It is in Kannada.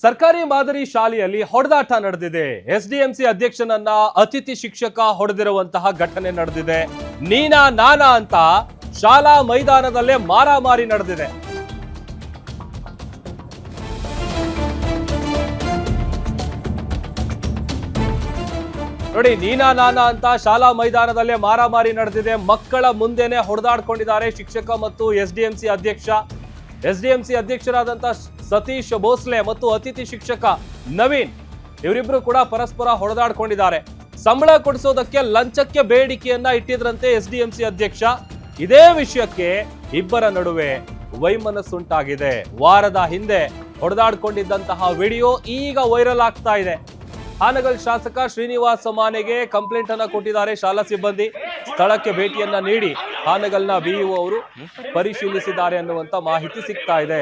ಸರ್ಕಾರಿ ಮಾದರಿ ಶಾಲೆಯಲ್ಲಿ ಹೊಡೆದಾಟ ನಡೆದಿದೆ. ಎಸ್ಡಿಎಂಸಿ ಅಧ್ಯಕ್ಷನನ್ನ ಅತಿಥಿ ಶಿಕ್ಷಕ ಹೊಡೆದಿರುವಂತಹ ಘಟನೆ ನಡೆದಿದೆ. ನೀನಾ ನಾನಾ ಅಂತ ಶಾಲಾ ಮೈದಾನದಲ್ಲೇ ಮಾರಾಮಾರಿ ನಡೆದಿದೆ. ನೋಡಿ, ನೀನಾ ನಾನಾ ಅಂತ ಶಾಲಾ ಮೈದಾನದಲ್ಲೇ ಮಾರಾಮಾರಿ ನಡೆದಿದೆ. ಮಕ್ಕಳ ಮುಂದೆನೆ ಹೊಡೆದಾಡ್ಕೊಂಡಿದ್ದಾರೆ ಶಿಕ್ಷಕ ಮತ್ತು ಎಸ್ಡಿಎಂಸಿ ಅಧ್ಯಕ್ಷ. ಎಸ್ಡಿಎಂಸಿ ಅಧ್ಯಕ್ಷರಾದಂತಹ ಸತೀಶ್ ಭೋಸ್ಲೆ ಮತ್ತು ಅತಿಥಿ ಶಿಕ್ಷಕ ನವೀನ್ ಇವರಿಬ್ರು ಕೂಡ ಪರಸ್ಪರ ಹೊಡೆದಾಡ್ಕೊಂಡಿದ್ದಾರೆ. ಸಂಬಳ ಕೊಡಿಸೋದಕ್ಕೆ ಲಂಚಕ್ಕೆ ಬೇಡಿಕೆಯನ್ನ ಇಟ್ಟಿದ್ರಂತೆ ಎಸ್ಡಿಎಂಸಿ ಅಧ್ಯಕ್ಷ. ಇದೇ ವಿಷಯಕ್ಕೆ ಇಬ್ಬರ ನಡುವೆ ವೈಮನಸ್ಸುಂಟಾಗಿದೆ. ವಾರದ ಹಿಂದೆ ಹೊಡೆದಾಡ್ಕೊಂಡಿದ್ದಂತಹ ವಿಡಿಯೋ ಈಗ ವೈರಲ್ ಆಗ್ತಾ ಇದೆ. ಹಾನಗಲ್ ಶಾಸಕ ಶ್ರೀನಿವಾಸ ಮಾನೆಗೆ ಕಂಪ್ಲೇಂಟ್ ಅನ್ನ ಕೊಟ್ಟಿದ್ದಾರೆ ಶಾಲಾ ಸಿಬ್ಬಂದಿ. ಸ್ಥಳಕ್ಕೆ ಭೇಟಿಯನ್ನ ನೀಡಿ ಹಾನಗಲ್ನ ಬಿಇಒ ಅವರು ಪರಿಶೀಲಿಸಿದ್ದಾರೆ ಅನ್ನುವಂತ ಮಾಹಿತಿ ಸಿಗ್ತಾ ಇದೆ.